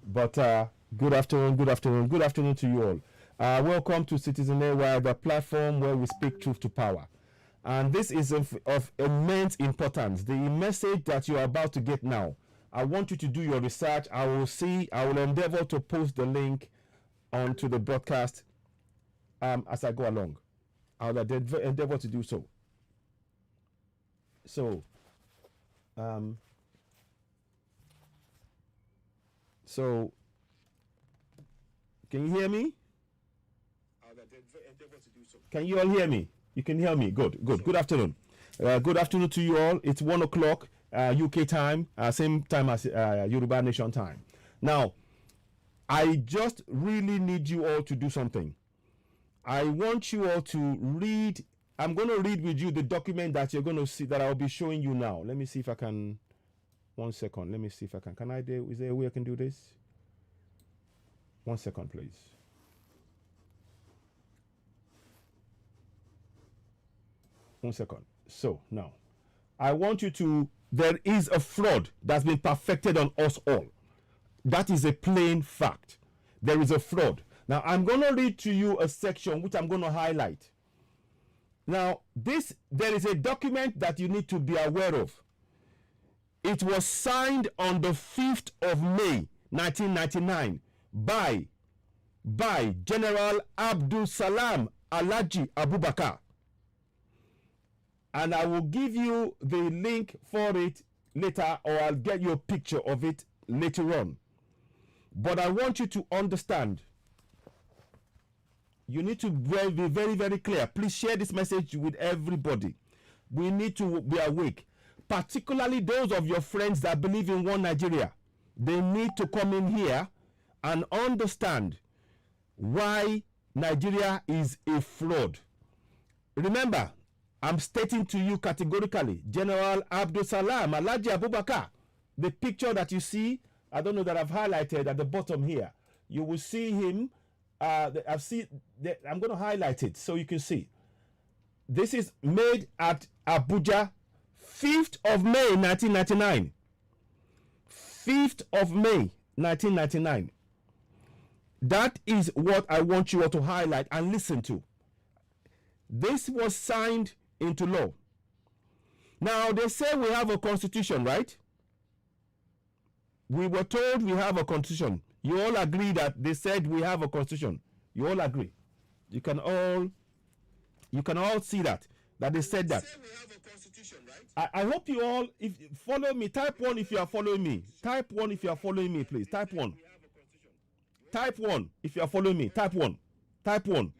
But good afternoon, good afternoon, good afternoon to you all. Welcome to Citizen Airwire, the platform where we speak truth to power. And this is of immense importance. The message that you are about to get now, I want you to do your research. I will endeavor to post the link onto the broadcast as I go along. I'll endeavor to do so. So, can you hear me? Can you all hear me? You can hear me. Good. Good afternoon. Good afternoon to you all. It's 1 o'clock UK time, same time as Yoruba Nation time. Now, I just really need you all to do something. I want you all to read. I'm going to read with you the document that you're going to see that I'll be showing you now. Let me see if I can. 1 second. Let me see if I can. Can I do? Is there a way I can do this? 1 second, please. One second. So now, I want you to. There is a fraud that's been perfected on us all. That is a plain fact. There is a fraud. Now, I'm going to read to you a section which I'm going to highlight. Now, there is a document that you need to be aware of. It was signed on the 5th of May, 1999 by General Abdul Salam Alhaji Abubakar. And I will give you the link for it later, or I'll get you a picture of it later on. But I want you to understand. You need to be very, very clear. Please share this message with everybody. We need to be awake. Particularly those of your friends that believe in one Nigeria. They need to come in here and understand why Nigeria is a fraud. Remember, I'm stating to you categorically, General Abdul Salam Alhaji Abubakar, the picture that you see, I don't know that I've highlighted at the bottom here. You will see him. I'm going to highlight it so you can see. This is made at Abuja, 5th of May, 1999. 5th of May, 1999. That is what I want you all to highlight and listen to. This was signed into law. Now, they say we have a constitution, right? We were told we have a constitution. You all agree that they said we have a constitution. You all agree. You can all see that they said that. They say we have a constitution, right? I hope you all, if follow me, type 1 if you are following me. Type 1 if you are following me, please. Type 1. Type 1 if you are following me. Type 1. Type 1.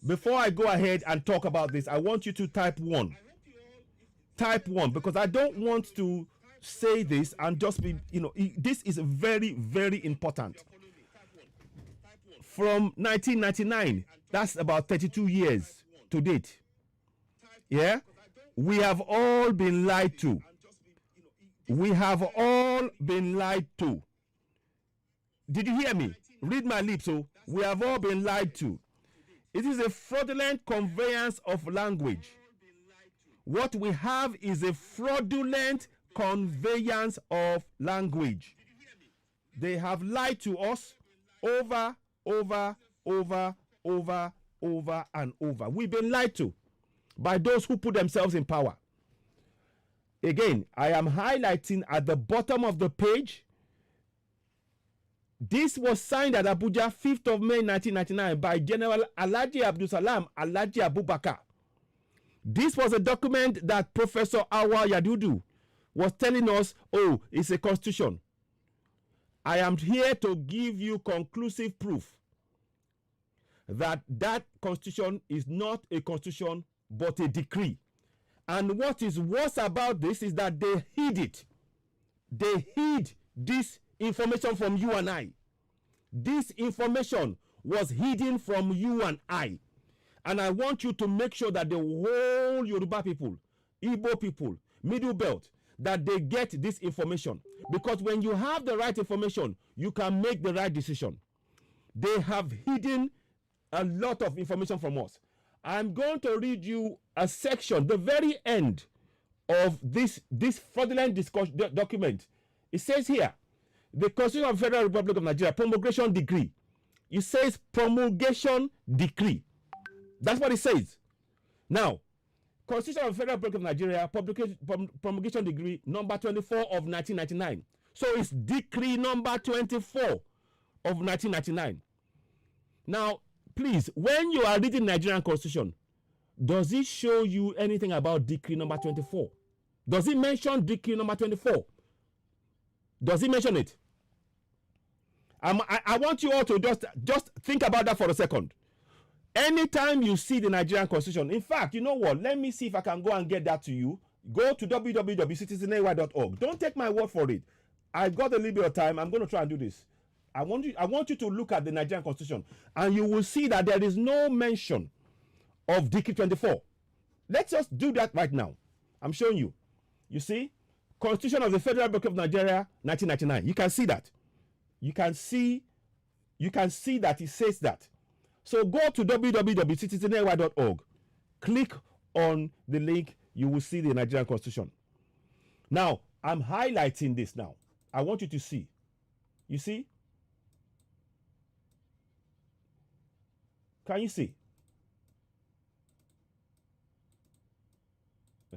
Before I go ahead and talk about this, I want you to type 1. Type 1, because I don't want to say this and just be, this is very, very important. From 1999, that's about 32 years to date. Yeah? We have all been lied to. We have all been lied to. Did you hear me? Read my lips. So we have all been lied to. It is a fraudulent conveyance of language. What we have is a fraudulent conveyance of language. They have lied to us over and over. We've been lied to by those who put themselves in power. Again, I am highlighting at the bottom of the page. This was signed at Abuja, 5th of May 1999 by General Alhaji Abdul Salam Alhaji Abubakar. This was a document that Professor Awa Yadudu was telling us, oh, it's a constitution. I am here to give you conclusive proof that that constitution is not a constitution but a decree. And what is worse about this is that they hid it. They hid this information from you and I. This information was hidden from you and I. And I want you to make sure that the whole Yoruba people, Igbo people, Middle Belt, that they get this information. Because when you have the right information, you can make the right decision. They have hidden a lot of information from us. I'm going to read you a section, the very end of this fraudulent document. It says here, The Constitution of the Federal Republic of Nigeria, promulgation decree. It says promulgation decree. That's what it says. Now, Constitution of the Federal Republic of Nigeria, promulgation decree number 24 of 1999. So it's decree number 24 of 1999. Now, please, when you are reading Nigerian Constitution, does it show you anything about decree number 24? Does it mention decree number 24? Does it mention it? I want you all to just think about that for a second. Anytime you see the Nigerian Constitution, in fact, you know what? Let me see if I can go and get that to you. Go to www.citizenay.org. Don't take my word for it. I've got a little bit of time. I'm going to try and do this. I want you to look at the Nigerian Constitution, and you will see that there is no mention of Decree 24. Let's just do that right now. I'm showing you. You see? Constitution of the Federal Republic of Nigeria, 1999. You can see that. You can see that it says that. So go to www.citizenay.org. Click on the link. You will see the Nigerian Constitution. Now, I'm highlighting this now. I want you to see. You see? Can you see?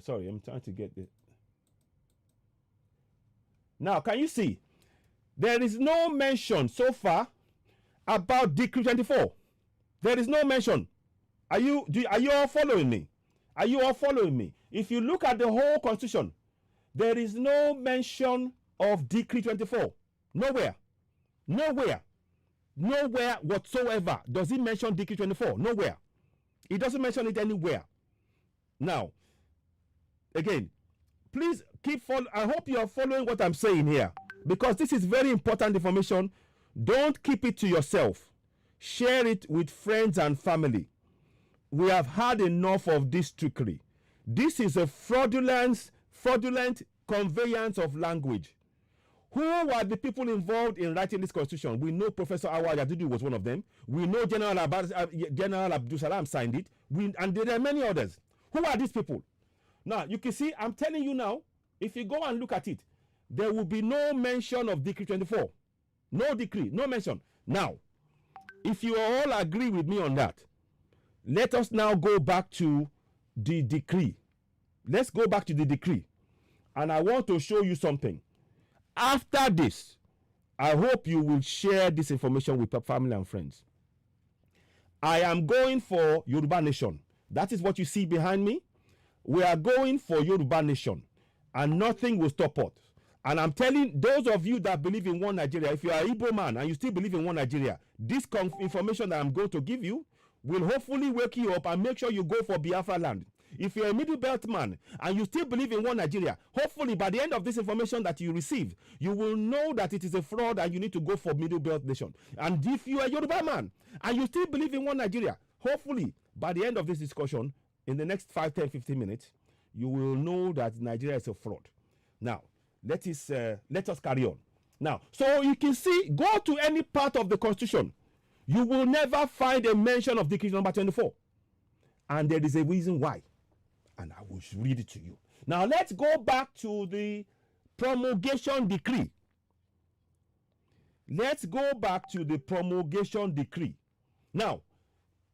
Sorry, I'm trying to get it. Now, can you see? There is no mention so far about Decree 24. There is no mention. Are you all following me? Are you all following me? If you look at the whole Constitution, there is no mention of Decree 24. Nowhere. Nowhere. Nowhere whatsoever does it mention Decree 24. Nowhere. It doesn't mention it anywhere. Now, again, please keep following. I hope you are following what I'm saying here, because this is very important information. Don't keep it to yourself. Share it with friends and family. We have had enough of this trickery. This is a fraudulent conveyance of language. Who were the people involved in writing this constitution? We know Professor Awa Oduduwa was one of them. We know General Abdul Salam signed it. And there are many others. Who are these people? Now, you can see, I'm telling you now, if you go and look at it, there will be no mention of Decree 24. No decree, no mention. Now, if you all agree with me on that, let us now go back to the decree. Let's go back to the decree. And I want to show you something. After this, I hope you will share this information with your family and friends. I am going for Yoruba Nation. That is what you see behind me. We are going for Yoruba Nation, and nothing will stop us. And I'm telling those of you that believe in one Nigeria, if you are an Igbo man and you still believe in one Nigeria, this information that I'm going to give you will hopefully wake you up and make sure you go for Biafra land. If you're a middle belt man and you still believe in one Nigeria, hopefully by the end of this information that you receive, you will know that it is a fraud and you need to go for middle belt nation. And if you are a Yoruba man and you still believe in one Nigeria, hopefully by the end of this discussion, in the next 5, 10, 15 minutes, you will know that Nigeria is a fraud. Now, let us carry on. Now, so you can see, go to any part of the Constitution. You will never find a mention of Decree number 24. And there is a reason why. And I will read it to you. Now, let's go back to the promulgation decree. Let's go back to the promulgation decree. Now,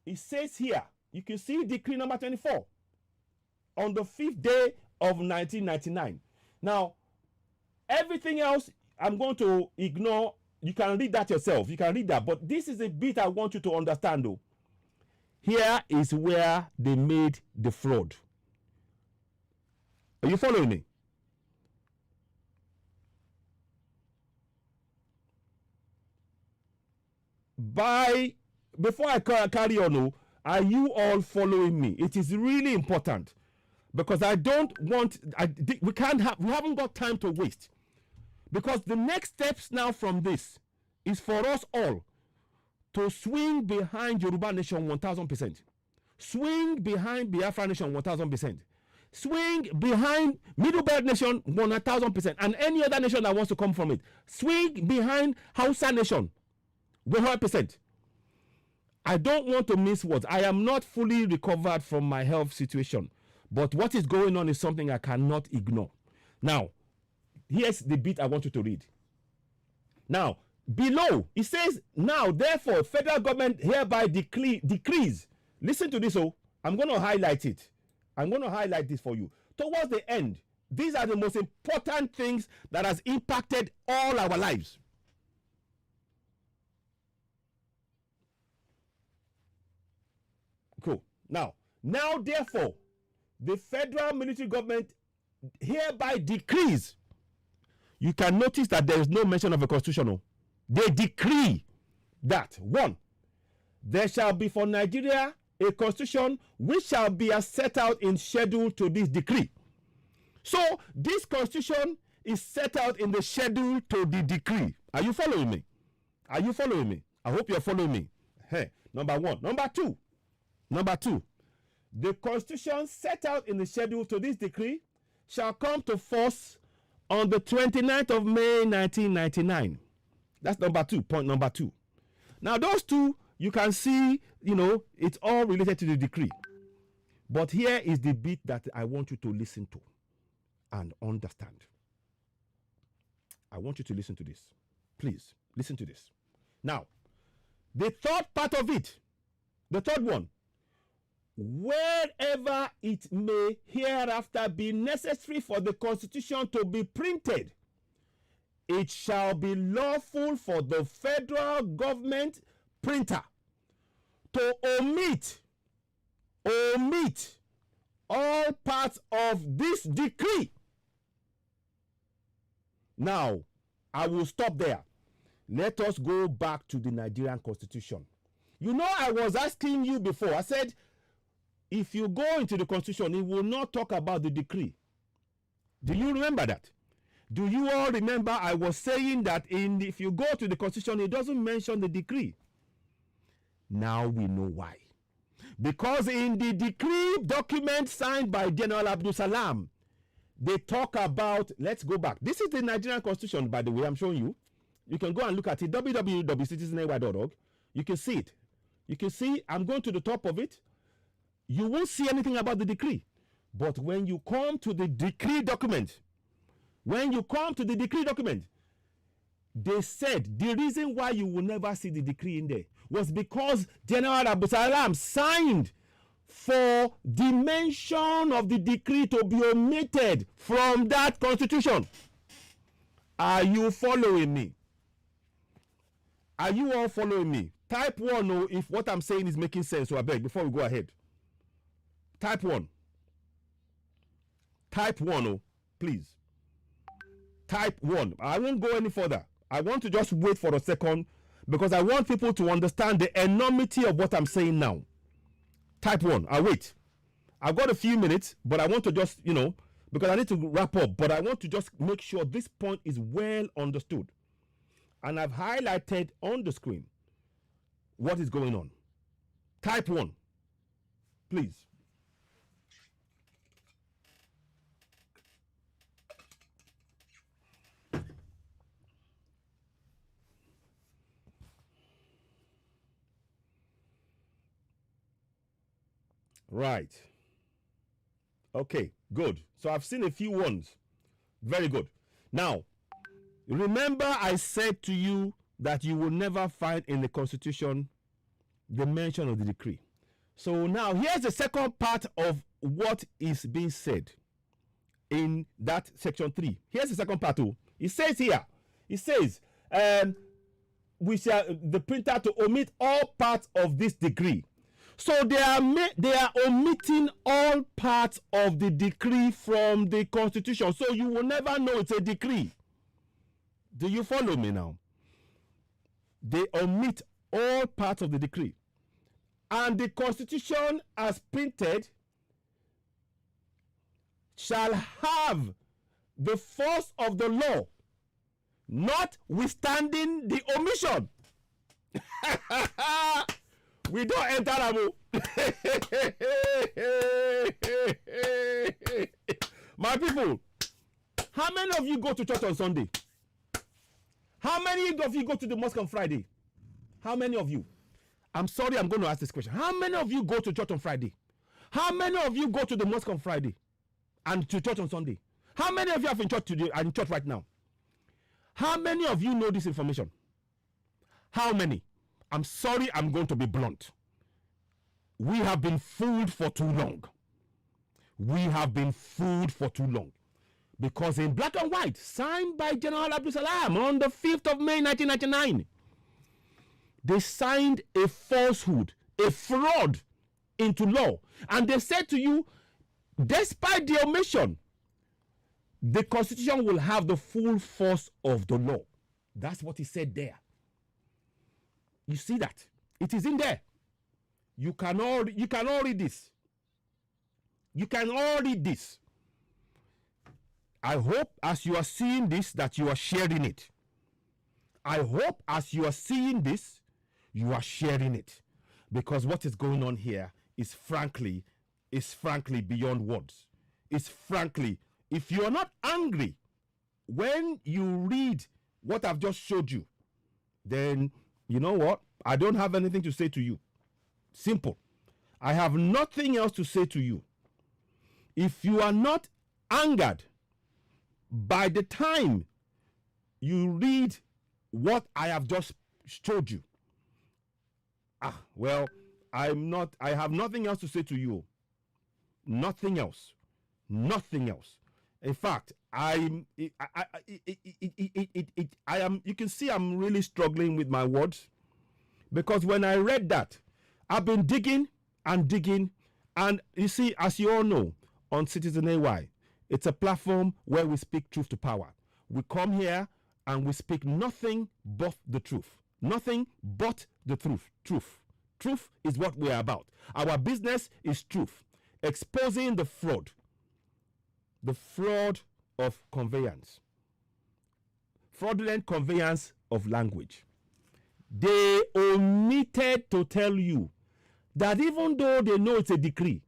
it says here, you can see Decree number 24 on the 5th day of 1999. Now, everything else I'm going to ignore. You can read that yourself. You can read that. But this is a bit I want you to understand, though. Here is where they made the fraud. Are you following me? Before I carry on, are you all following me? It is really important, because I don't want, we haven't got time to waste, because the next steps now from this is for us all to swing behind Yoruba Nation 1000%, swing behind Biafra Nation 1000%, swing behind Middle Belt Nation 1000%, and any other nation that wants to come from it, swing behind Hausa Nation 100%. I don't want to miss words. I am not fully recovered from my health situation, but what is going on is something I cannot ignore. Now, here's the bit I want you to read. Now, below, it says, now, therefore, federal government hereby decrees. Listen to this, I'm going to highlight it. I'm going to highlight this for you. Towards the end, these are the most important things that has impacted all our lives. Cool. Now, therefore, the federal military government hereby decrees. You can notice that there is no mention of a constitutional. They decree that, 1, there shall be for Nigeria a constitution which shall be as set out in schedule to this decree. So, this constitution is set out in the schedule to the decree. Are you following me? Are you following me? I hope you're following me. Hey, number 1. Number 2, the constitution set out in the schedule to this decree shall come to force on the 29th of May 1999. That's number 2, point number 2. Now, those two, you can see, it's all related to the decree. But here is the bit that I want you to listen to and understand. I want you to listen to this. Please, listen to this. Now, the third part of it, the third one, wherever it may hereafter be necessary for the Constitution to be printed, it shall be lawful for the federal government printer to omit all parts of this decree. Now, I will stop there. Let us go back to the Nigerian Constitution. I was asking you before, I said, if you go into the Constitution, it will not talk about the decree. Do you remember that? Do you all remember I was saying that if you go to the Constitution, it doesn't mention the decree? Now we know why. Because in the decree document signed by General Abdul Salam, they talk about, let's go back. This is the Nigerian Constitution, by the way, I'm showing you. You can go and look at it, www.citizenay.org. You can see it. You can see, I'm going to the top of it. You won't see anything about the decree. But when you come to the decree document, they said the reason why you will never see the decree in there was because General Abdul Salam signed for the mention of the decree to be omitted from that constitution. Are you following me? Are you all following me? Type 1 if what I'm saying is making sense. So I beg, before we go ahead. Type 1. Type 1, please. Type 1. I won't go any further. I want to just wait for a second because I want people to understand the enormity of what I'm saying now. Type 1. I'll wait. I've got a few minutes, but I want to just, because I need to wrap up, but I want to just make sure this point is well understood. And I've highlighted on the screen what is going on. Type 1, please. Right. Okay, good. So I've seen a few ones. Very good. Now, remember I said to you that you will never find in the Constitution the mention of the decree. So now here's the second part of what is being said in that section 3. Here's the second part too. It says here, we shall the printer to omit all parts of this decree. So they are omitting all parts of the decree from the Constitution. So you will never know it's a decree. Do you follow me now? They omit all parts of the decree. And the Constitution as printed shall have the force of the law, notwithstanding the omission. We don't enter Abu. My people, how many of you go to church on Sunday? How many of you go to the mosque on Friday? How many of you? I'm sorry, I'm going to ask this question. How many of you go to church on Friday? How many of you go to the mosque on Friday and to church on Sunday? How many of you are in church today and in church right now? How many of you know this information? How many? I'm sorry, I'm going to be blunt. We have been fooled for too long. We have been fooled for too long. Because in black and white, signed by General Abdul Salam on the 5th of May 1999, they signed a falsehood, a fraud into law. And they said to you, despite the omission, the Constitution will have the full force of the law. That's what he said there. You see that? It is in there. You can all read this. You can all read this. I hope as you are seeing this that you are sharing it. I hope as you are seeing this, you are sharing it. Because what is going on here is frankly beyond words. It's frankly, if you are not angry when you read what I've just showed you, then you know what? I don't have anything to say to you. Simple. I have nothing else to say to you. If you are not angered by the time you read what I have just showed you, well, I have nothing else to say to you. Nothing else. Nothing else. In fact, you can see I'm really struggling with my words, because when I read that, I've been digging and digging, and you see, as you all know, on Citizen AY, it's a platform where we speak truth to power. We come here and we speak nothing but the truth. Nothing but the truth. Truth is what we are about. Our business is truth. Exposing the fraud of conveyance, fraudulent conveyance of language. They omitted to tell you that even though they know it's a decree,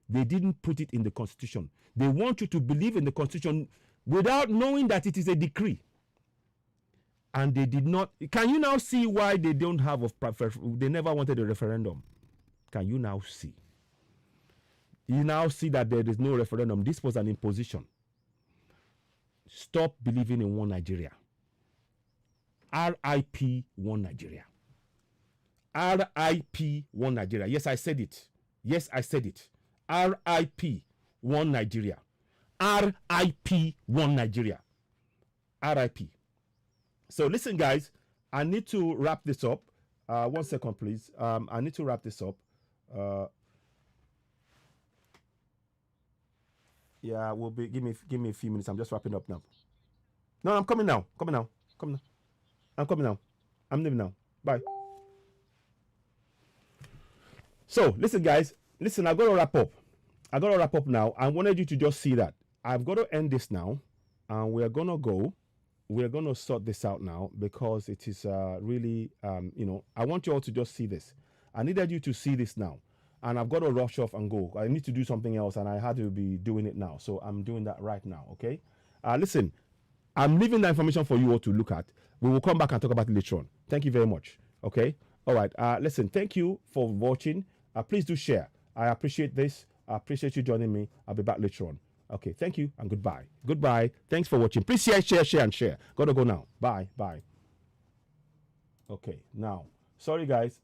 they didn't put it in the Constitution. They want you to believe in the Constitution without knowing that it is a decree. And they did not. Can you now see why they don't have they never wanted a referendum? Can you now see? You now see that there is no referendum. This was an imposition. Stop believing in one Nigeria. RIP one Nigeria. RIP one Nigeria. Yes, I said it. Yes, I said it. RIP one Nigeria. RIP one Nigeria. RIP. So listen, guys, I need to wrap this up. 1 second, please. I need to wrap this up. Yeah, we'll be. Give me a few minutes. I'm just wrapping up now. No, I'm coming now. I'm coming now. I'm leaving now. Bye. So listen, guys. Listen, I've got to wrap up now. I wanted you to just see that I've got to end this now, and we're gonna go. We're gonna sort this out now, because it is really I want you all to just see this. I needed you to see this now. And I've got to rush off and go. I need to do something else, and I had to be doing it now. So I'm doing that right now, okay? Listen, I'm leaving that information for you all to look at. We will come back and talk about it later on. Thank you very much, okay? All right, listen, thank you for watching. Please do share. I appreciate this. I appreciate you joining me. I'll be back later on. Okay, thank you and goodbye. Goodbye. Thanks for watching. Please share. Gotta go now. Bye. Okay, now, sorry, guys.